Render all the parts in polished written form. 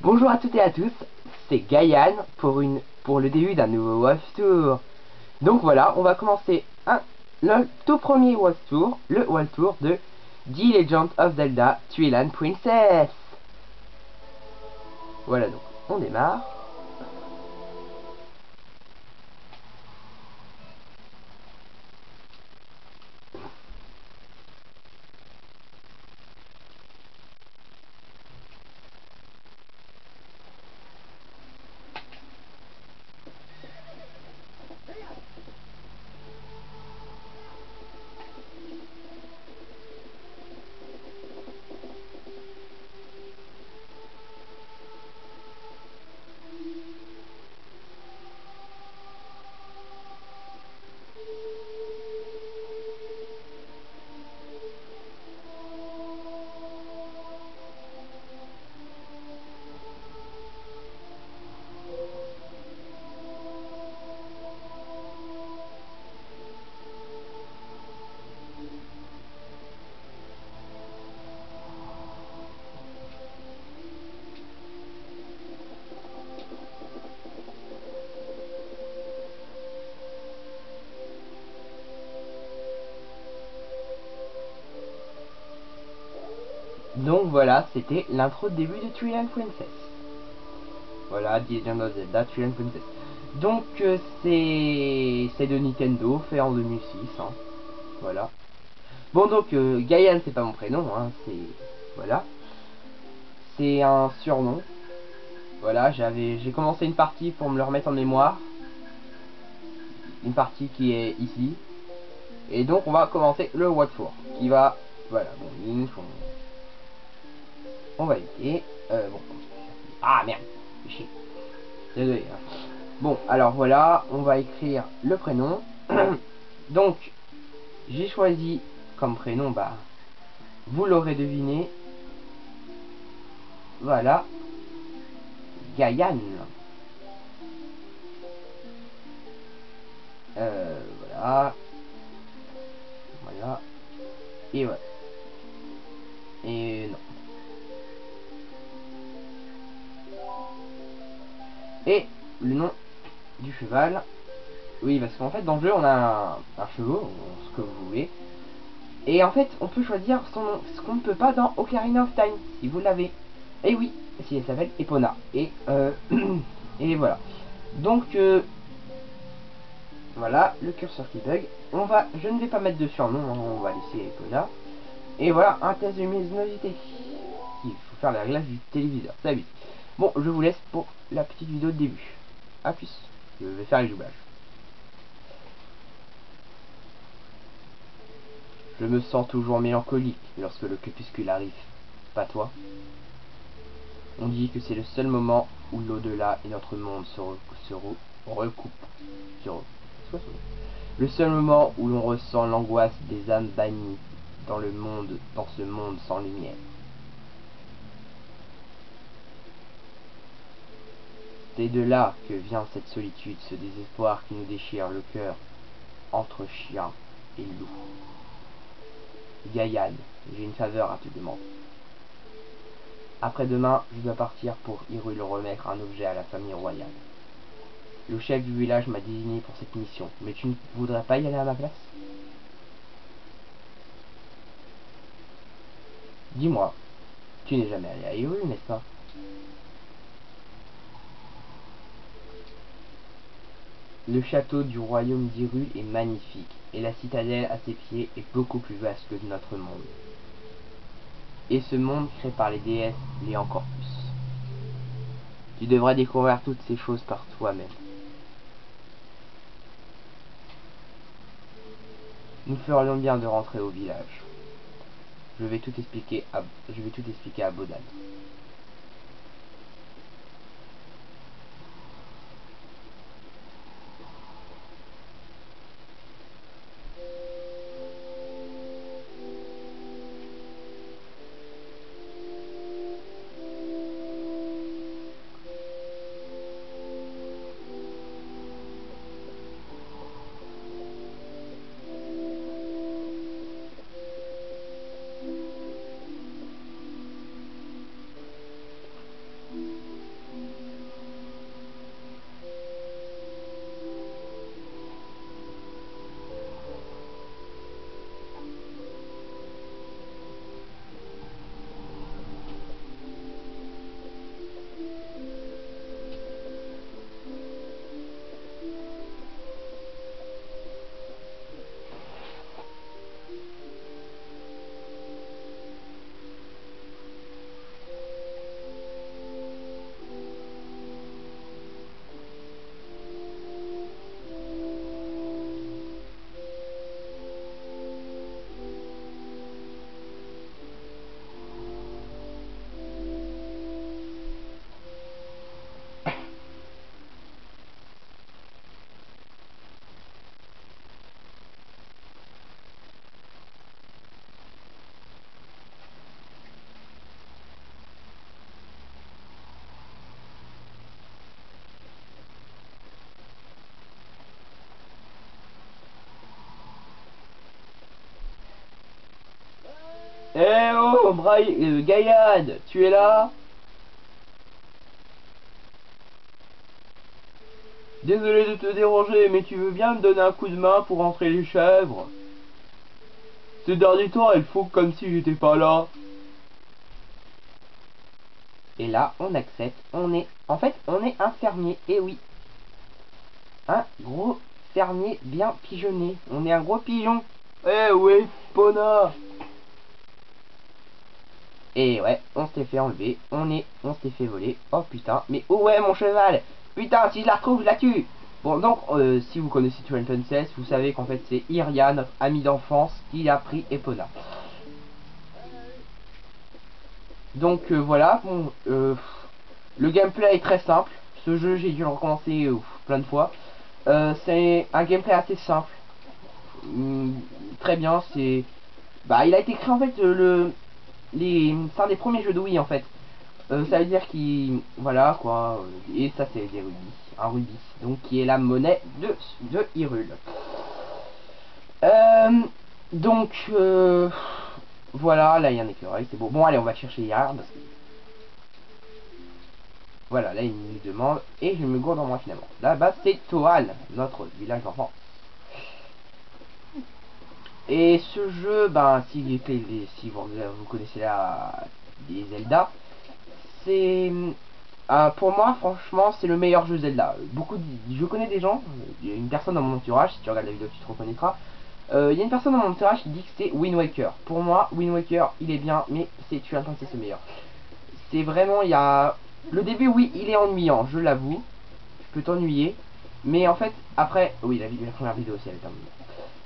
Bonjour à toutes et à tous, c'est Gaïan pour le début d'un nouveau walkthrough. Donc voilà, on va commencer le tout premier walkthrough, le walkthrough de The Legend of Zelda Twilight Princess. Voilà, donc on démarre. Donc voilà, c'était l'intro de début de Twilight Princess. Voilà, The Legend of Zelda Twilight Princess. Donc c'est de Nintendo, fait en 2006, hein. Voilà. Bon donc Gaïan c'est pas mon prénom, hein, c'est voilà, c'est un surnom. Voilà, j'ai commencé une partie pour me le remettre en mémoire, une partie qui est ici, et donc on va commencer le walkthrough qui va, voilà, bon, on va éviter, bon, ah merde, chier, désolé, hein. Bon, alors voilà, on va écrire le prénom. Donc j'ai choisi comme prénom, bah vous l'aurez deviné, voilà, Gaïan. Voilà. Voilà. Et voilà. Et non. Et le nom du cheval. Oui, parce qu'en fait, dans le jeu, on a un chevaux, ce que vous voulez. Et en fait, on peut choisir son nom, ce qu'on ne peut pas dans Ocarina of Time, si vous l'avez. Et oui, si elle s'appelle Epona. Et et voilà. Donc voilà, le curseur qui bug. Je ne vais pas mettre de surnom, hein, on va laisser Epona. Et voilà, un test de luminosité. Il faut faire la réglage du téléviseur, ça vite. Bon, je vous laisse pour la petite vidéo de début. A plus. Je vais faire les doublages. Je me sens toujours mélancolique lorsque le crépuscule arrive. Pas toi? On dit que c'est le seul moment où l'au-delà et notre monde se recoupent. Le seul moment où l'on ressent l'angoisse des âmes bannies dans ce monde sans lumière. C'est de là que vient cette solitude, ce désespoir qui nous déchire le cœur entre chien et loup. Gaïan, j'ai une faveur à te demander. Après-demain, je dois partir pour Hyrule remettre un objet à la famille royale. Le chef du village m'a désigné pour cette mission, mais tu ne voudrais pas y aller à ma place? Dis-moi, tu n'es jamais allé à Hyrule, n'est-ce pas? Le château du royaume d'Hyrule est magnifique, et la citadelle à ses pieds est beaucoup plus vaste que notre monde. Et ce monde créé par les déesses l'est encore plus. Tu devrais découvrir toutes ces choses par toi-même. Nous ferions bien de rentrer au village. Je vais tout expliquer à Bodan. Eh oh, Gaïad, tu es là? Désolé de te déranger, mais tu veux bien me donner un coup de main pour rentrer les chèvres? Ces derniers temps, elles font comme si j'étais pas là. Et là, on accepte. En fait, on est un fermier. Et oui, un gros fermier bien pigeonné. On est un gros pigeon. Eh ouais, Pona. Et ouais, on s'est fait enlever. On s'est fait voler. Oh putain, mais où est mon cheval? Putain, si je la retrouve, je la tue. Bon, donc, si vous connaissez Twin Princess, vous savez qu'en fait, c'est Iria, notre ami d'enfance, qui a pris Epona. Donc, voilà, bon, le gameplay est très simple. Ce jeu, j'ai dû le recommencer plein de fois. C'est un gameplay assez simple. Très bien, c'est... Bah, il a été créé, en fait, c'est un des premiers jeux de Wii, en fait. Ça veut dire qu'il... Voilà, quoi. Et ça, c'est des rubis. Un rubis. Donc, qui est la monnaie de Hyrule. Donc, voilà, là, il y a un écureuil, c'est bon. Bon, allez, on va chercher Yard. Voilà, là, il nous demande. Et je me gourde en moi, finalement. Là-bas, c'est Toal, notre village d'enfants. Et ce jeu, ben, si vous connaissez les Zelda, c'est... pour moi, franchement, c'est le meilleur jeu Zelda. Je connais des gens, il y a une personne dans mon entourage, si tu regardes la vidéo, tu te reconnaîtras. Il y a une personne dans mon entourage qui dit que c'est Wind Waker. Pour moi, Wind Waker, il est bien, mais tu as pensé c'est meilleur. C'est vraiment, il y a... Le début, oui, il est ennuyant, je l'avoue. Tu peux t'ennuyer. Mais en fait, après... Oui, la première vidéo aussi, elle est ennuyante.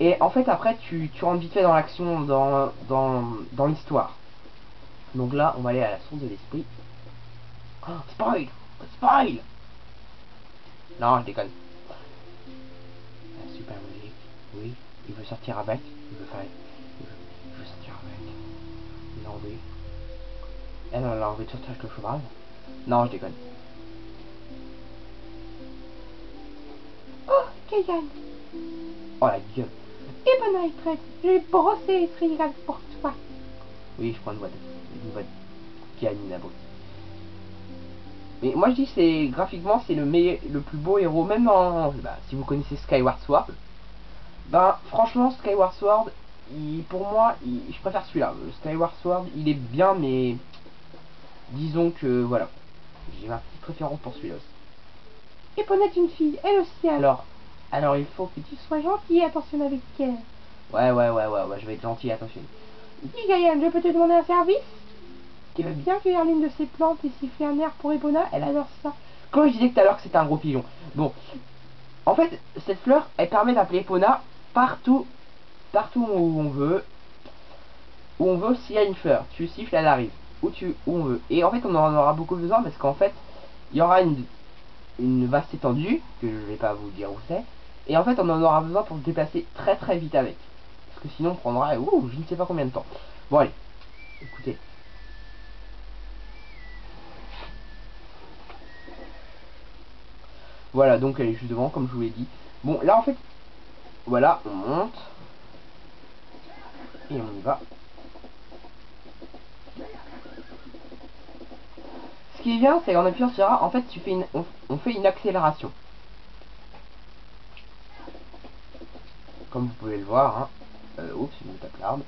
Et en fait, après, tu rentres vite fait dans l'action, dans l'histoire. Donc là, on va aller à la source de l'esprit. Oh, spoil! Spoil! Non, je déconne. La super musique. Oui, il veut sortir avec. Il veut sortir avec. Il a envie. Elle a envie de sortir avec le cheval. Non, je déconne. Oh, Kayan! Oh la gueule. Et bonne retraite, j'ai brossé les triangles pour toi. Oui, je prends une voix de pianine à bruit. Mais moi je dis c'est graphiquement c'est le plus beau héros, même dans si vous connaissez Skyward Sword. Ben franchement Skyward Sword, pour moi, je préfère celui-là. Skyward Sword, il est bien, mais disons que voilà, j'ai ma petite préférence pour celui-là aussi. Et Pona est une fille, elle aussi Alors il faut que tu sois gentil et attentionné avec elle. Ouais, je vais être gentil et attentionné. Dis Gaïane, je peux te demander un service? Tu veux bien cueillir l'une de ces plantes et siffler un air pour Epona? Elle adore ça. Comme je disais tout à l'heure que c'était un gros pigeon. Bon, en fait, cette fleur, elle permet d'appeler Epona partout où on veut. Où on veut, s'il y a une fleur, tu siffles, elle arrive. Où on veut. Et en fait, on en aura beaucoup besoin parce qu'en fait, il y aura une vaste étendue, que je vais pas vous dire où c'est. Et en fait, on en aura besoin pour se déplacer très très vite avec. Parce que sinon, on prendra, je ne sais pas combien de temps. Bon, allez, écoutez. Voilà, donc elle est juste devant, comme je vous l'ai dit. Bon, là, en fait, voilà, on monte. Et on y va. Ce qui est bien, c'est qu'en appuyant sur A, en fait, on fait une accélération. Comme vous pouvez le voir, hein. Oups, je me tape l'arbre.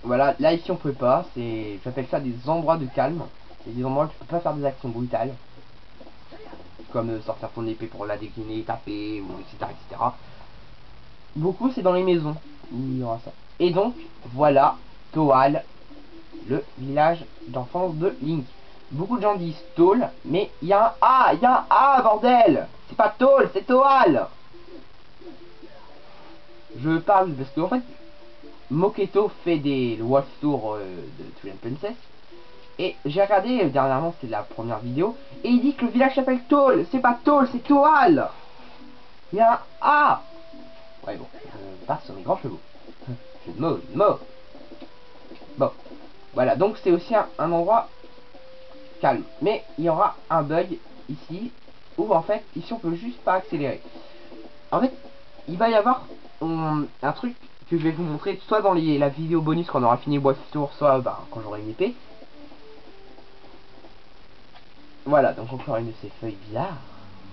Voilà, là ici on peut pas, j'appelle ça des endroits de calme. C'est des endroits où tu peux pas faire des actions brutales. Comme sortir ton épée pour la décliner, taper, ou etc. etc. Beaucoup c'est dans les maisons où il y aura ça. Et donc, voilà, Toal, le village d'enfance de Link. Beaucoup de gens disent Toal, mais il y a un A, bordel. C'est pas Toal, c'est Toal. Je parle parce qu'en fait, Moketo fait le World Tour de Twilight Princess. Et j'ai regardé dernièrement, c'est la première vidéo, et il dit que le village s'appelle Toal. C'est pas Toal, c'est Toal. Il y a un A. Ouais bon, je passe sur mes grands chevaux. Jeu de mots. Bon, voilà, donc c'est aussi un endroit calme. Mais il y aura un bug ici, où en fait, ici on peut juste pas accélérer. En fait, il va y avoir un truc que je vais vous montrer, soit dans la vidéo bonus quand on aura fini le Wolf Tour, soit quand j'aurai une épée. Voilà, donc encore une de ces feuilles bizarres.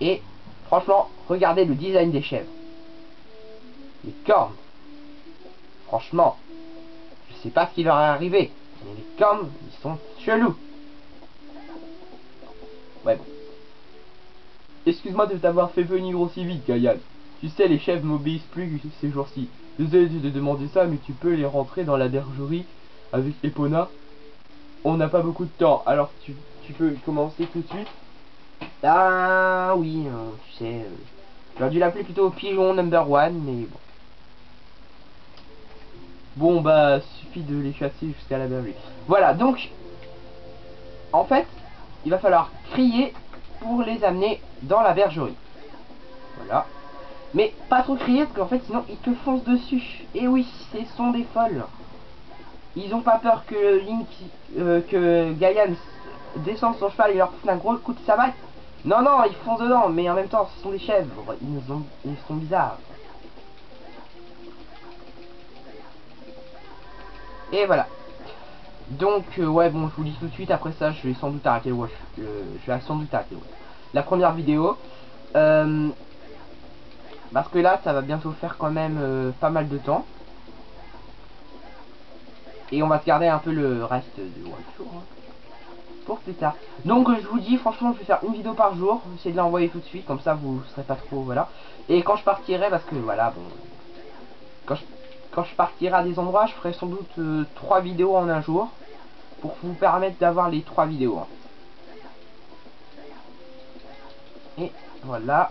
Et franchement, regardez le design des chèvres. Les cornes. Franchement, je sais pas ce qui leur est arrivé, mais les cornes, ils sont chelous. Ouais bon. Excuse-moi de t'avoir fait venir aussi vite, Gaïan. Tu sais, les chèvres m'obéissent plus ces jours-ci. Désolé de te demander ça, mais tu peux les rentrer dans la bergerie avec Epona. On n'a pas beaucoup de temps, alors tu peux commencer tout de suite. Ah oui, tu sais, j'aurais dû l'appeler plutôt Pigeon number 1, mais bon. Bon bah, suffit de les chasser jusqu'à la bergerie. Voilà, donc, en fait, il va falloir crier pour les amener dans la bergerie. Voilà. Mais pas trop crier parce qu'en fait sinon ils te foncent dessus. Et oui, ce sont des folles. Ils ont pas peur que Link, que Gaïan descende son cheval et leur fout un gros coup de savate. Non non, ils foncent dedans, mais en même temps ce sont des chèvres. Ils sont bizarres. Et voilà. Donc ouais bon, je vous dis tout de suite, après ça je vais sans doute arrêter le watch. Je vais sans doute arrêter le watch. La première vidéo. Parce que là ça va bientôt faire quand même pas mal de temps. Et on va se garder un peu le reste de Watch pour plus tard. Donc je vous dis franchement je vais faire une vidéo par jour. J'essaie de l'envoyer tout de suite, comme ça vous serez pas trop voilà. Et quand je partirai, parce que voilà bon, quand je partirai à des endroits, je ferai sans doute 3 vidéos en un jour. Pour vous permettre d'avoir les 3 vidéos. Et voilà.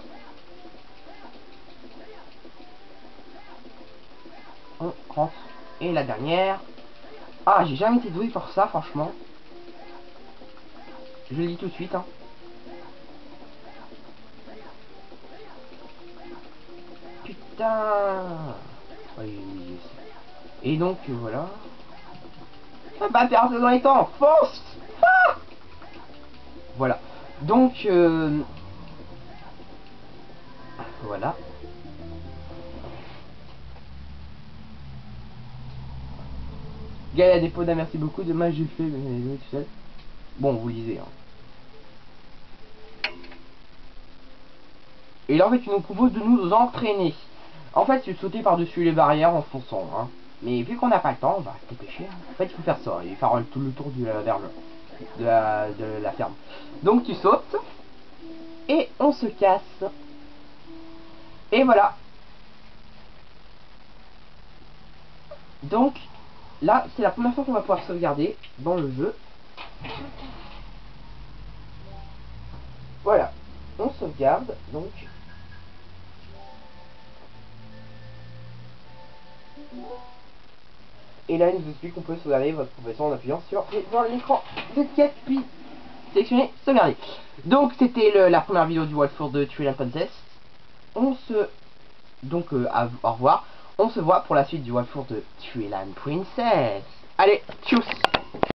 On rentre. Et la dernière. Ah, j'ai jamais été doué pour ça, franchement. Je le dis tout de suite, hein. Putain. Oui, oui, et donc, voilà. Ça va perdre dans les temps. Fonce. Ah, voilà. Donc, voilà. Gaïa Dépôt, merci beaucoup. Dommage, j'ai fait, mais tu sais. Bon, vous lisez, hein. Et là en fait il nous propose de nous entraîner. En fait c'est de sauter par-dessus les barrières en fonçant, hein. Mais vu qu'on n'a pas le temps, on va se dépêcher, hein. En fait il faut faire ça, et faire tout le tour de la verge, de la ferme. Donc tu sautes, et on se casse. Et voilà. Donc là c'est la première fois qu'on va pouvoir sauvegarder dans le jeu. Voilà. On sauvegarde, donc... Et là, il nous explique qu'on peut sauvegarder votre profession en appuyant sur l'écran de quête, puis sélectionner sauvegarder. Donc, c'était la première vidéo du Wolf Tour de Twilight Princess. On se... Donc, au revoir. On se voit pour la suite du Wolf Tour de Twilight Princess. Allez, tchuss!